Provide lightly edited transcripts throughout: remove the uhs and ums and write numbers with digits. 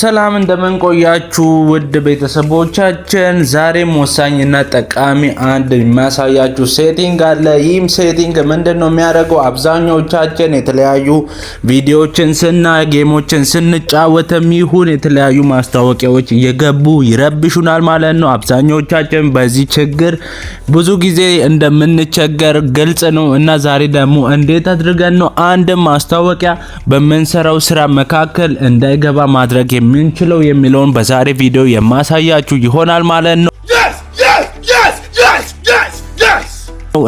ሰላም እንደምን ቆያችሁ ውድ ቤተሰቦቻችን። ዛሬም ወሳኝና ጠቃሚ አንድ የሚያሳያችሁ ሴቲንግ አለ። ይህም ሴቲንግ ምንድነው የሚያደርገው? አብዛኞቻችን የተለያዩ ቪዲዮዎችን ስናይ ጌሞችን ስንጫወትም ይሁን የተለያዩ ማስታወቂያዎች እየገቡ ይረብሹናል ማለት ነው። አብዛኞቻችን በዚህ ችግር ብዙ ጊዜ እንደምንቸገር ግልጽ ነው እና ዛሬ ደግሞ እንዴት አድርገን ነው አንድ ማስታወቂያ በመንሰራው ስራ መካከል እንዳይገባ ማድረግ የምንችለው የሚለውን በዛሬ ቪዲዮ የማሳያችሁ ይሆናል ማለት ነው።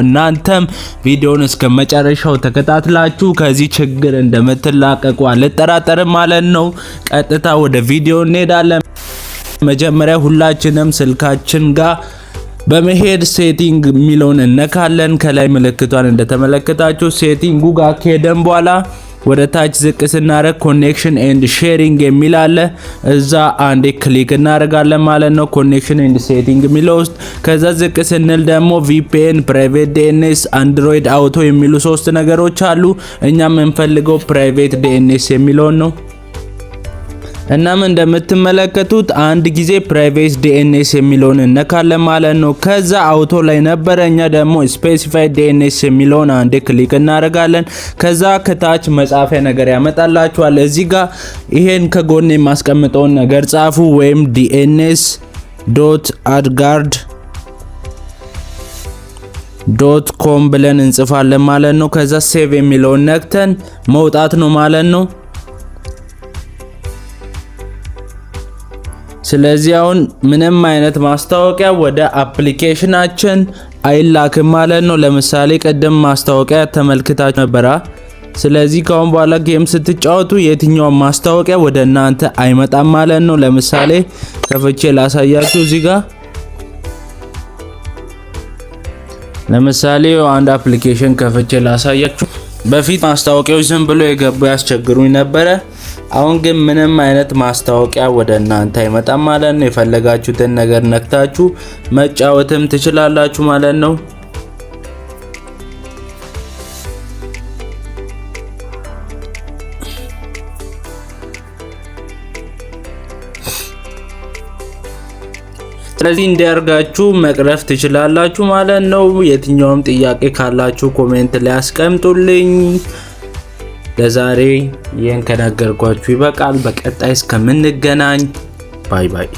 እናንተም ቪዲዮውን እስከ መጨረሻው ተከታትላችሁ ከዚህ ችግር እንደምትላቀቁ አልጠራጠርም ማለት ነው። ቀጥታ ወደ ቪዲዮ እንሄዳለን። መጀመሪያ ሁላችንም ስልካችን ጋር በመሄድ ሴቲንግ የሚለውን እነካለን። ከላይ ምልክቷን እንደተመለከታችሁ ሴቲንጉ ጋር ከሄደን በኋላ ወደ ታች ዝቅ ስናረግ ኮኔክሽን ኤንድ ሼሪንግ የሚል አለ። እዛ አንዴ ክሊክ እናደርጋለን ማለት ነው፣ ኮኔክሽን ኤንድ ሴቲንግ የሚለው ውስጥ። ከዛ ዝቅ ስንል ደግሞ ቪፒኤን፣ ፕራይቬት ዲኤንኤስ፣ አንድሮይድ አውቶ የሚሉ ሶስት ነገሮች አሉ። እኛ የምንፈልገው ፕራይቬት ዲኤንኤስ የሚለውን ነው። እናም እንደምትመለከቱት አንድ ጊዜ ፕራይቬት ዲኤንኤስ የሚለውን እነካለን ማለት ነው። ከዛ አውቶ ላይ ነበረ፣ እኛ ደግሞ ስፔሲፋይድ ዲኤንኤስ የሚለውን አንዴ ክሊክ እናደርጋለን። ከዛ ከታች መጻፊያ ነገር ያመጣላችኋል። እዚህ ጋር ይሄን ከጎን የማስቀምጠውን ነገር ጻፉ፣ ወይም dns.adguard.com ብለን እንጽፋለን ማለት ነው። ከዛ ሴቭ የሚለውን ነክተን መውጣት ነው ማለት ነው። ስለዚህ አሁን ምንም አይነት ማስታወቂያ ወደ አፕሊኬሽናችን አይላክም ማለት ነው። ለምሳሌ ቀደም ማስታወቂያ ተመልክታችሁ ነበር። ስለዚህ ካሁን በኋላ ጌም ስትጫወቱ የትኛው ማስታወቂያ ወደ እናንተ አይመጣም ማለት ነው። ለምሳሌ ከፍቼ ላሳያችሁ። እዚህ ጋር ለምሳሌ አንድ አፕሊኬሽን ከፍቼ ላሳያችሁ። በፊት ማስታወቂያዎች ዝም ብሎ የገቡ ያስቸግሩኝ ነበረ። አሁን ግን ምንም አይነት ማስታወቂያ ወደ እናንተ አይመጣም ማለት ነው። የፈለጋችሁትን ነገር ነክታችሁ መጫወትም ትችላላችሁ ማለት ነው። ስለዚህ እንዲያርጋችሁ መቅረፍ ትችላላችሁ ማለት ነው። የትኛውም ጥያቄ ካላችሁ ኮሜንት ላይ አስቀምጡልኝ። ለዛሬ ይሄን ከነገርኳችሁ ይበቃል። በቀጣይ እስከምንገናኝ ባይ ባይ።